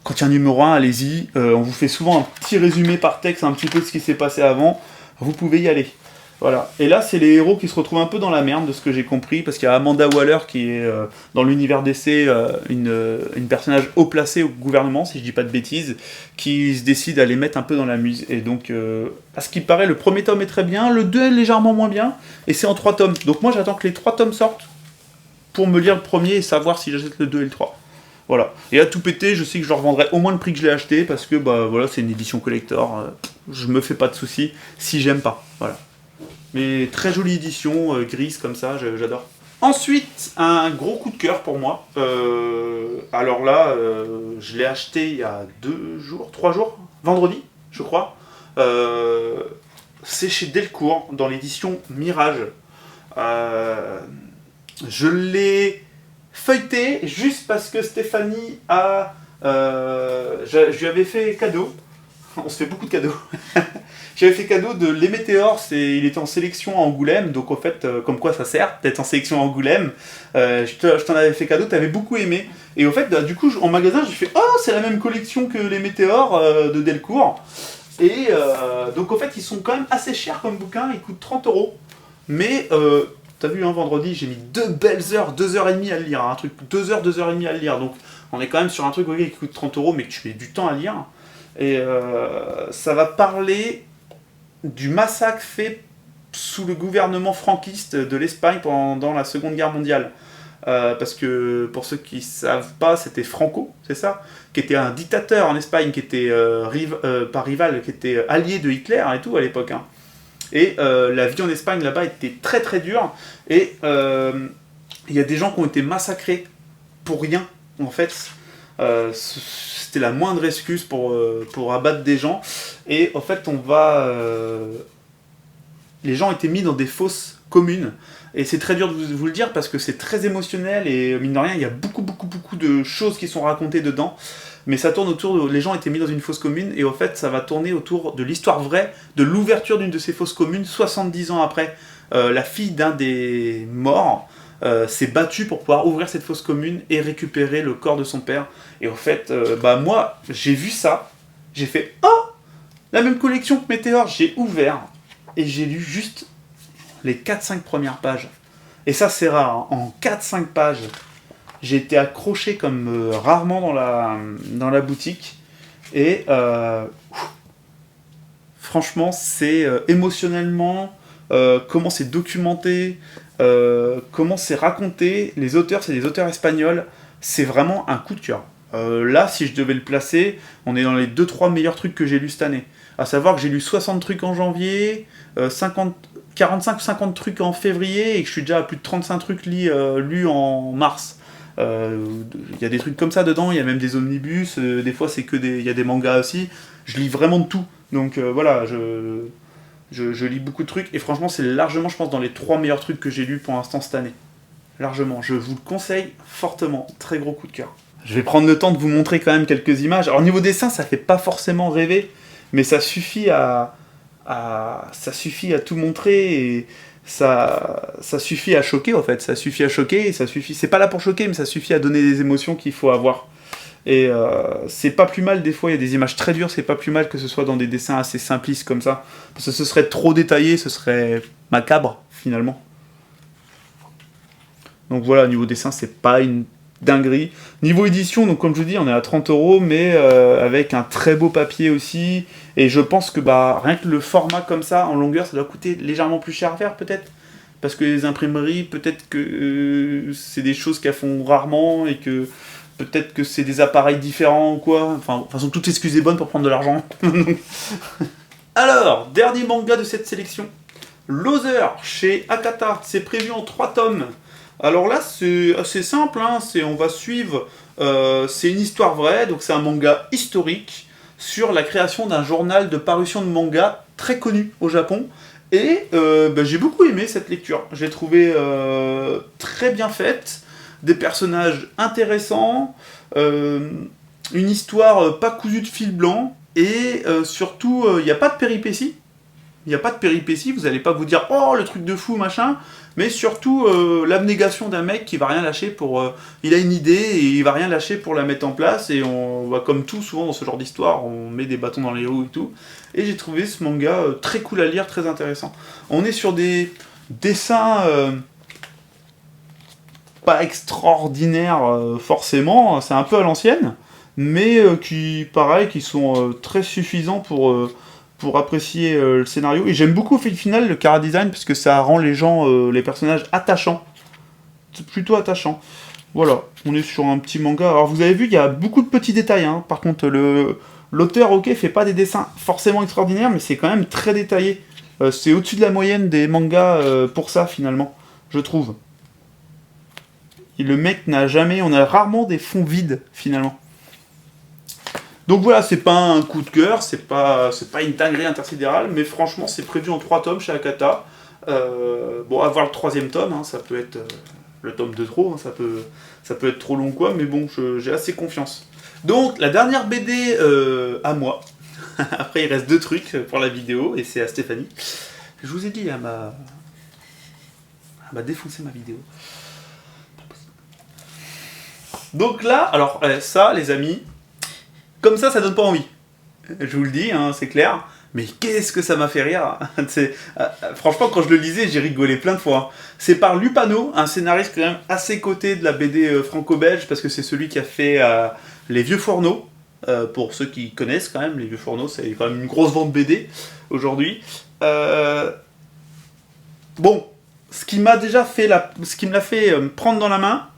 Quand il y a un numéro 1, allez-y. On vous fait souvent un petit résumé par texte, un petit peu de ce qui s'est passé avant. Vous pouvez y aller. Voilà. Et là, c'est les héros qui se retrouvent un peu dans la merde, de ce que j'ai compris, parce qu'il y a Amanda Waller qui est dans l'univers DC, une personnage haut placée au gouvernement, si je dis pas de bêtises, qui se décide à les mettre un peu dans la muse. Et donc, à ce qui paraît, le premier tome est très bien, le 2 est légèrement moins bien, et c'est en 3 tomes. Donc moi, j'attends que les 3 tomes sortent pour me lire le premier et savoir si j'achète le 2 et le 3. Voilà. Et à tout péter, je sais que je le revendrai au moins le prix que je l'ai acheté, parce que voilà, c'est une édition collector. Je me fais pas de soucis si j'aime pas. Voilà. Mais très jolie édition, grise comme ça, j'adore. Ensuite, un gros coup de cœur pour moi. Alors là, je l'ai acheté il y a 3 jours, vendredi, je crois. C'est chez Delcourt, dans l'édition Mirage. Je l'ai feuilleté juste parce que Stéphanie a... je lui avais fait cadeau. On se fait beaucoup de cadeaux. J'avais fait cadeau de Les Météores, il était en sélection à Angoulême, donc en fait, comme quoi ça sert d'être en sélection à Angoulême. Je t'en avais fait cadeau, t'avais beaucoup aimé. Et au fait, du coup, en magasin, j'ai fait « Oh, c'est la même collection que Les Météores de Delcourt ». Et donc en fait, ils sont quand même assez chers comme bouquin, ils coûtent 30 €. Mais, t'as vu, vendredi, j'ai mis 2 belles heures, 2h30 à le lire, un truc, 2h30 à le lire. Donc on est quand même sur un truc qui coûte 30 €, mais que tu mets du temps à lire. Et ça va parler du massacre fait sous le gouvernement franquiste de l'Espagne pendant la Seconde Guerre mondiale. Parce que pour ceux qui ne savent pas, c'était Franco, c'est ça, qui était un dictateur en Espagne, qui était pas rival, qui était allié de Hitler et tout à l'époque. Hein. Et la vie en Espagne là-bas était très très dure. Et il y a des gens qui ont été massacrés pour rien, en fait. C'était la moindre excuse pour abattre des gens. Et en fait, les gens étaient mis dans des fosses communes. Et c'est très dur de vous le dire parce que c'est très émotionnel et mine de rien, il y a beaucoup de choses qui sont racontées dedans. Mais ça tourne autour les gens étaient mis dans une fosse commune et en fait, ça va tourner autour de l'histoire vraie de l'ouverture d'une de ces fosses communes 70 ans après. La fille d'un des morts s'est battue pour pouvoir ouvrir cette fosse commune et récupérer le corps de son père. Et en fait, moi, j'ai vu ça, j'ai fait « Oh ! La même collection que Météor !» J'ai ouvert et j'ai lu juste les 4-5 premières pages. Et ça, c'est rare. Hein. En 4-5 pages, j'ai été accroché comme rarement dans la boutique. Et franchement, c'est émotionnellement, comment c'est documenté, comment c'est raconté. Les auteurs, c'est des auteurs espagnols. C'est vraiment un coup de cœur. Là, si je devais le placer, on est dans les 2-3 meilleurs trucs que j'ai lus cette année. À savoir que j'ai lu 60 trucs en janvier, 45 ou 50 trucs en février, et que je suis déjà à plus de 35 trucs lus en mars. Il y a des trucs comme ça dedans, il y a même des omnibus, des fois il y a des mangas aussi. Je lis vraiment de tout. Donc voilà, je lis beaucoup de trucs, et franchement, c'est largement, je pense, dans les 3 meilleurs trucs que j'ai lus pour l'instant cette année. Largement, je vous le conseille fortement, très gros coup de cœur. Je vais prendre le temps de vous montrer quand même quelques images. Alors niveau dessin, ça fait pas forcément rêver, mais ça suffit à tout montrer et ça suffit à choquer en fait. Ça suffit à choquer, c'est pas là pour choquer, mais ça suffit à donner des émotions qu'il faut avoir. Et c'est pas plus mal des fois, il y a des images très dures, c'est pas plus mal que ce soit dans des dessins assez simplistes comme ça. Parce que ce serait trop détaillé, ce serait macabre finalement. Donc voilà, niveau dessin, c'est pas une dinguerie. Niveau édition, donc comme je vous dis, on est à 30 €, mais avec un très beau papier aussi. Et je pense que rien que le format comme ça, en longueur, ça doit coûter légèrement plus cher à faire peut-être. Parce que les imprimeries, peut-être que c'est des choses qu'elles font rarement et que peut-être que c'est des appareils différents ou quoi. Enfin, de toute façon, toute excuse est bonne pour prendre de l'argent. Alors, dernier manga de cette sélection. Loser chez Akata, c'est prévu en 3 tomes. Alors là, c'est assez simple, hein. On va suivre, c'est une histoire vraie, donc c'est un manga historique sur la création d'un journal de parution de manga très connu au Japon. Et j'ai beaucoup aimé cette lecture, je l'ai trouvée très bien faite, des personnages intéressants, une histoire pas cousue de fil blanc, et surtout, il n'y a pas de péripéties. Il n'y a pas de péripéties, vous n'allez pas vous dire « Oh, le truc de fou, machin !» Mais surtout, l'abnégation d'un mec qui va rien lâcher pour... il a une idée et il va rien lâcher pour la mettre en place. Et on va, comme tout, souvent dans ce genre d'histoire, on met des bâtons dans les roues et tout. Et j'ai trouvé ce manga très cool à lire, très intéressant. On est sur des dessins pas extraordinaires forcément, c'est un peu à l'ancienne, mais qui sont très suffisants pour apprécier le scénario. Et j'aime beaucoup au final le chara design parce que ça rend les personnages attachants. C'est plutôt attachant. Voilà, on est sur un petit manga. Alors vous avez vu, il y a beaucoup de petits détails. Hein. Par contre, l'auteur, ok, fait pas des dessins forcément extraordinaires, mais c'est quand même très détaillé. C'est au-dessus de la moyenne des mangas pour ça, finalement, je trouve. Le mec n'a jamais... On a rarement des fonds vides, finalement. Donc voilà, c'est pas un coup de cœur, c'est pas une dinguerie intersidérale, mais franchement, c'est prévu en 3 tomes chez Akata. Bon, à voir le 3e tome, hein, ça peut être le tome de trop, hein, ça peut être trop long quoi, mais bon, j'ai assez confiance. Donc, la dernière BD à moi. Après, il reste 2 trucs pour la vidéo, et c'est à Stéphanie. Je vous ai dit, elle m'a défoncé ma vidéo. Donc là, alors ça, les amis... Comme ça donne pas envie. Je vous le dis, hein, c'est clair. Mais qu'est-ce que ça m'a fait rire. Franchement, quand je le lisais, j'ai rigolé plein de fois. C'est par Lupano, un scénariste quand même assez coté de la BD franco-belge, parce que c'est celui qui a fait Les Vieux Fourneaux. Pour ceux qui connaissent quand même, Les Vieux Fourneaux, c'est quand même une grosse vente BD aujourd'hui. Bon, ce qui m'a déjà fait ce qui me l'a fait prendre dans la main,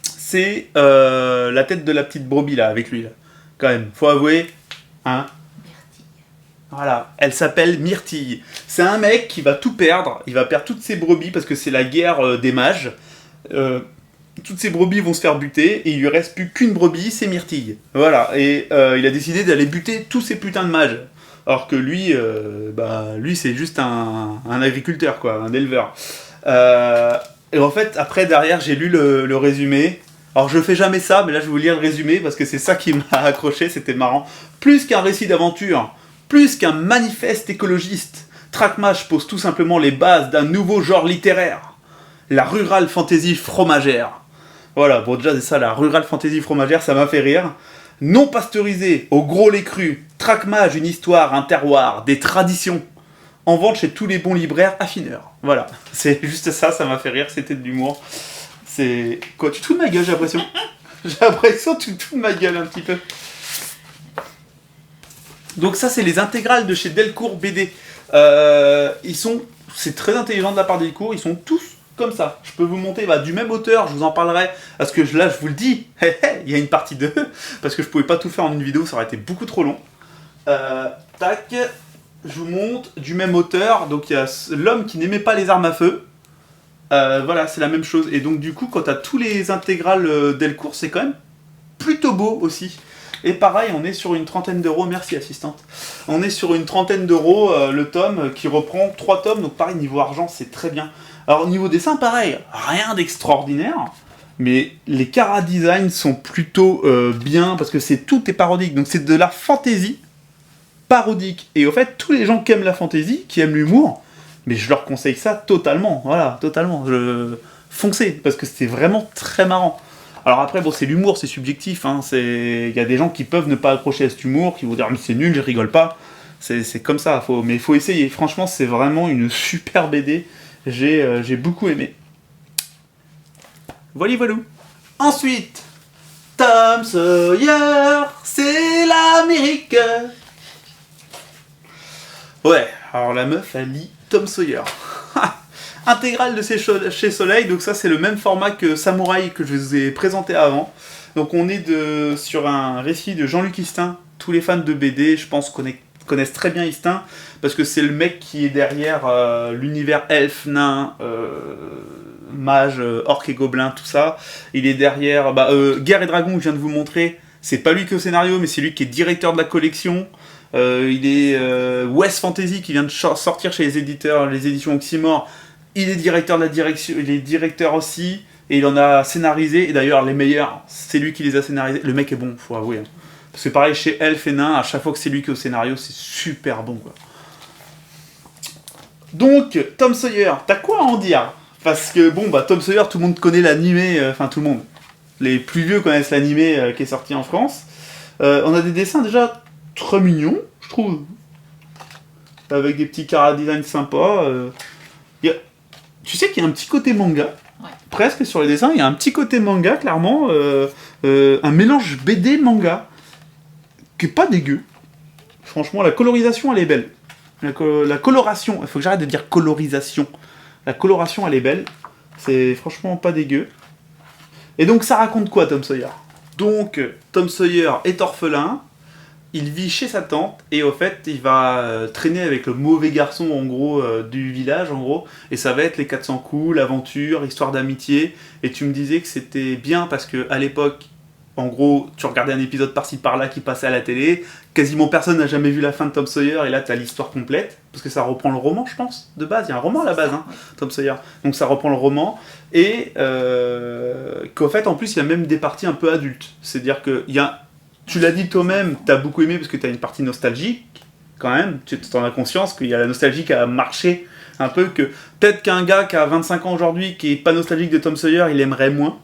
c'est la tête de la petite brebis là, avec lui là. Quand même, faut avouer, hein. Myrtille. Voilà, elle s'appelle Myrtille. C'est un mec qui va tout perdre, il va perdre toutes ses brebis parce que c'est la guerre des mages. Toutes ses brebis vont se faire buter et il lui reste plus qu'une brebis, c'est Myrtille. Voilà, et il a décidé d'aller buter tous ces putains de mages. Alors que lui, lui c'est juste un agriculteur, quoi, un éleveur. Et en fait, après, derrière, j'ai lu le résumé. Alors je fais jamais ça, mais là je vais vous lire le résumé parce que c'est ça qui m'a accroché, c'était marrant. Plus qu'un récit d'aventure, plus qu'un manifeste écologiste, Trackmage pose tout simplement les bases d'un nouveau genre littéraire. La rural fantasy fromagère. Voilà, bon déjà c'est ça, la rural fantasy fromagère, ça m'a fait rire. Non pasteurisé, au gros lait cru, Trackmage, une histoire, un terroir, des traditions. En vente chez tous les bons libraires affineurs. Voilà, c'est juste ça m'a fait rire, c'était de l'humour. C'est... Quoi, tu te fous de ma gueule, j'ai l'impression. J'ai l'impression que tu te fous de ma gueule un petit peu. Donc ça, c'est les intégrales de chez Delcourt BD. C'est très intelligent de la part de Delcourt, ils sont tous comme ça. Je peux vous monter du même auteur, je vous en parlerai. Parce que là, je vous le dis, il y a une partie 2. Parce que je pouvais pas tout faire en une vidéo, ça aurait été beaucoup trop long. Tac, je vous montre du même auteur. Donc il y a L'homme qui n'aimait pas les armes à feu. Voilà, c'est la même chose. Et donc du coup, quand t'as tous les intégrales Delcourt, c'est quand même plutôt beau aussi. Et pareil, on est sur une 30aine d'euros. Merci assistante. On est sur une 30aine d'euros le tome qui reprend 3 tomes. Donc pareil, niveau argent, c'est très bien. Alors niveau dessin, pareil, rien d'extraordinaire. Mais les chara-design sont plutôt bien parce que tout est parodique. Donc c'est de la fantaisie parodique. Et au fait, tous les gens qui aiment la fantaisie, qui aiment l'humour, mais je leur conseille ça totalement, voilà, totalement. Foncez, parce que c'était vraiment très marrant. Alors après, bon, c'est l'humour, c'est subjectif, hein, il y a des gens qui peuvent ne pas accrocher à cet humour, qui vont dire « mais c'est nul, je rigole pas ». C'est comme ça, mais il faut essayer. Franchement, c'est vraiment une super BD, j'ai beaucoup aimé. Voilà. Ensuite, Tom Sawyer, c'est l'Amérique. Ouais, alors la meuf, elle lit Tom Sawyer. Intégrale de chez Soleil, donc ça c'est le même format que Samouraï que je vous ai présenté avant. Donc on est sur un récit de Jean-Luc Istin. Tous les fans de BD, je pense, connaissent très bien Istin, parce que c'est le mec qui est derrière l'univers elfe, nain, mage, orc et gobelin, tout ça. Il est derrière Guerre et Dragon que je viens de vous montrer. C'est pas lui qui est au scénario, mais c'est lui qui est directeur de la collection. Il est West Fantasy qui vient de sortir chez les éditions Oxymore. Il est directeur de la direction, il est directeur aussi, et il en a scénarisé. Et d'ailleurs, les meilleurs, c'est lui qui les a scénarisés. Le mec est bon, faut avouer. Hein. Parce que pareil, chez Elf et Nain, à chaque fois que c'est lui qui est au scénario, c'est super bon, quoi. Donc, Tom Sawyer, t'as quoi à en dire? Parce que, Tom Sawyer, tout le monde connaît l'animé, tout le monde. Les plus vieux connaissent l'animé qui est sorti en France. On a des dessins déjà très mignons, je trouve. Avec des petits chara-design sympas. Tu sais qu'il y a un petit côté manga. Ouais. Presque sur les dessins, il y a un petit côté manga, clairement. Un mélange BD-manga. Qui est pas dégueu. Franchement, la colorisation, elle est belle. La coloration, il faut que j'arrête de dire colorisation. La coloration, elle est belle. C'est franchement pas dégueu. Et donc, ça raconte quoi, Tom Sawyer? Donc, Tom Sawyer est orphelin. il vit chez sa tante et au fait il va traîner avec le mauvais garçon en gros du village en gros, et ça va être les 400 coups, l'aventure, histoire d'amitié. Et tu me disais que c'était bien parce que à l'époque, en gros, tu regardais un épisode par-ci par-là qui passait à la télé, quasiment personne n'a jamais vu la fin de Tom Sawyer, et là t'as l'histoire complète, parce que ça reprend le roman, je pense, de base. Il y a un roman à la base, hein, Tom Sawyer. Donc ça reprend le roman, et qu'en fait, en plus, il y a même des parties un peu adultes. C'est-à-dire que il y a, tu l'as dit toi-même, t'as beaucoup aimé parce que t'as une partie nostalgique, quand même, tu en as conscience qu'il y a la nostalgie qui a marché un peu, que peut-être qu'un gars qui a 25 ans aujourd'hui, qui est pas nostalgique de Tom Sawyer, il aimerait moins.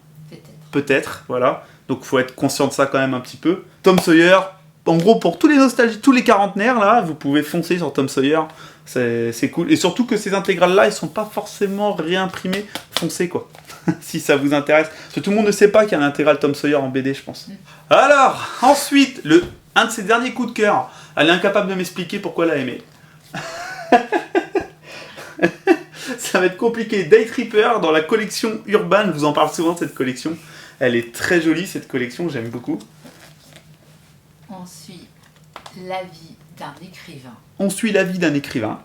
Peut-être, voilà. Donc faut être conscient de ça quand même un petit peu. Tom Sawyer, en gros pour tous les nostalgiques, tous les quarantenaires là, vous pouvez foncer sur Tom Sawyer, c'est cool. Et surtout que ces intégrales là, ils sont pas forcément réimprimés, foncez quoi, si ça vous intéresse. Parce que tout le monde ne sait pas qu'il y a un intégral Tom Sawyer en BD, je pense. Alors, ensuite, un de ses derniers coups de cœur, elle est incapable de m'expliquer pourquoi elle a aimé. Ça va être compliqué. Day Tripper dans la collection Urban, je vous en parle souvent de cette collection. Elle est très jolie cette collection, j'aime beaucoup. On suit la vie d'un écrivain. On suit la vie d'un écrivain.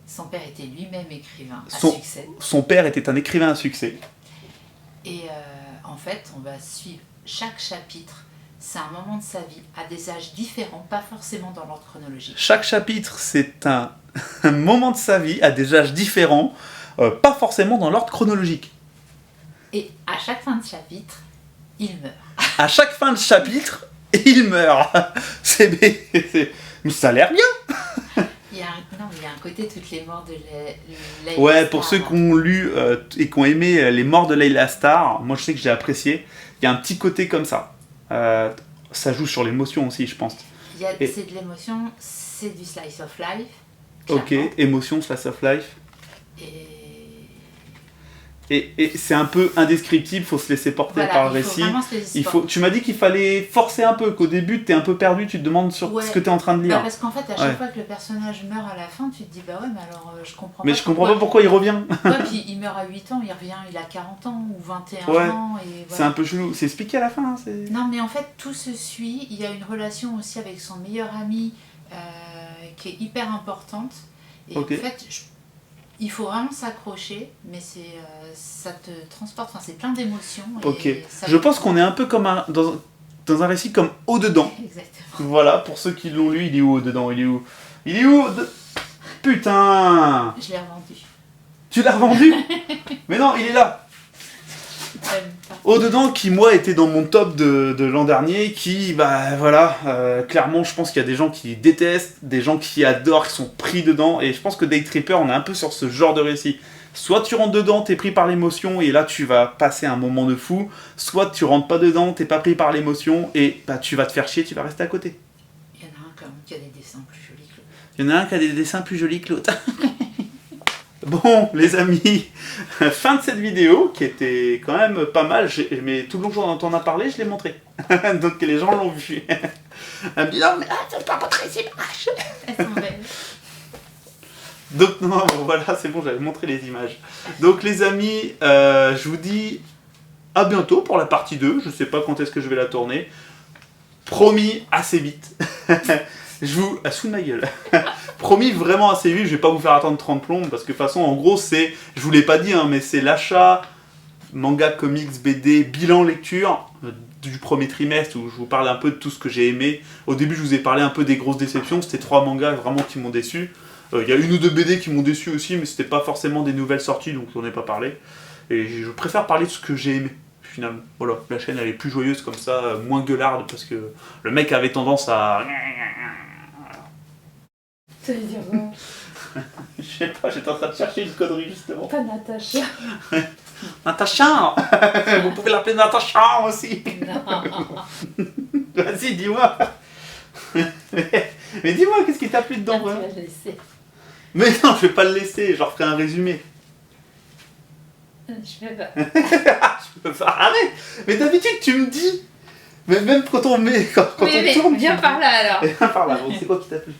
Son père était lui-même écrivain à succès. Son père était un écrivain à succès. Et en fait, on va suivre chaque chapitre. C'est un moment de sa vie à des âges différents, pas forcément dans l'ordre chronologique. Chaque chapitre, c'est un moment de sa vie à des âges différents, pas forcément dans l'ordre chronologique. Et à chaque fin de chapitre, il meurt. À chaque fin de chapitre, il meurt. Ça a l'air bien. Il y a un côté toutes les morts de Layla Ouais, Starr. pour ceux qui ont lu et qui ont aimé Les Morts de Layla Starr, moi je sais que j'ai apprécié. Il y a un petit côté comme ça. Ça joue sur l'émotion aussi, je pense. C'est de l'émotion, c'est du slice of life. Ok, clairement. émotion, slice of life. Et c'est un peu indescriptible, faut se laisser porter par le récit. Tu m'as dit qu'il fallait forcer un peu, qu'au début t'es un peu perdu, tu te demandes sur ce que t'es en train de lire. Parce qu'en fait, à chaque fois que le personnage meurt à la fin, tu te dis bah ouais, mais alors je comprends pas. Mais je comprends pas pourquoi il revient. Ouais, puis il meurt à 8 ans, il revient, il a 40 ans ou 21 ans. Et voilà. C'est un peu chelou, c'est expliqué à la fin. Non, mais en fait, tout se suit. Il y a une relation aussi avec son meilleur ami qui est hyper importante. Et en fait, il faut vraiment s'accrocher, mais ça te transporte, enfin, c'est plein d'émotions. Ok, je pense qu'on est un peu comme dans un récit comme Au-dedans. Exactement. Voilà, pour ceux qui l'ont lu, il est où Au-dedans? Il est où Putain! Je l'ai revendu. Tu l'as revendu? Mais non, il est là. Au-dedans, qui moi était dans mon top de l'an dernier, qui, bah voilà, clairement je pense qu'il y a des gens qui détestent, des gens qui adorent, qui sont pris dedans, et je pense que Day Tripper, on est un peu sur ce genre de récit. Soit tu rentres dedans, t'es pris par l'émotion, et là tu vas passer un moment de fou, soit tu rentres pas dedans, t'es pas pris par l'émotion, et bah tu vas te faire chier, tu vas rester à côté. Il y en a un quand même qui a des dessins plus jolis que l'autre. Il y en a un qui a des dessins plus jolis que l'autre. Bon, les amis, fin de cette vidéo qui était quand même pas mal, mais tout le long que j'en ai parlé, je l'ai montré. Donc les gens l'ont vu. Elle me dit non, mais tu peux pas montrer les images. Elles sont belles. Donc non, bon, voilà, c'est bon, j'avais montré les images. Donc les amis, je vous dis à bientôt pour la partie 2. Je sais pas quand est-ce que je vais la tourner. Promis, assez vite. Je vous... sous ma gueule. Promis vraiment assez vite, je vais pas vous faire attendre 30 plombes, parce que de toute façon, en gros, c'est... Je vous l'ai pas dit, hein, mais c'est l'achat manga, comics, BD, bilan lecture du premier trimestre, où je vous parle un peu de tout ce que j'ai aimé. Au début, je vous ai parlé un peu des grosses déceptions, c'était 3 mangas vraiment qui m'ont déçu. Il y a 1 ou 2 BD qui m'ont déçu aussi, mais c'était pas forcément des nouvelles sorties, donc on n'en ai pas parlé. Et je préfère parler de ce que j'ai aimé. Finalement, voilà, la chaîne elle est plus joyeuse comme ça, moins gueularde, parce que le mec avait tendance à... Ça veut dire quoi? Je sais pas, j'étais en train de chercher une connerie justement. Pas Natacha. Natacha. Vous pouvez l'appeler Natacha aussi. Non. Vas-y, dis-moi. Mais dis-moi, qu'est-ce qui t'a plu dedans? Tu vas le laisser. Mais non, je vais pas le laisser, je leur ferai un résumé. Je vais pas. Je peux pas... Arrête. Mais d'habitude, tu me dis. Mais même quand on met... Quand on tourne... Viens par là alors. Viens par là, bon, c'est quoi qui t'a plu?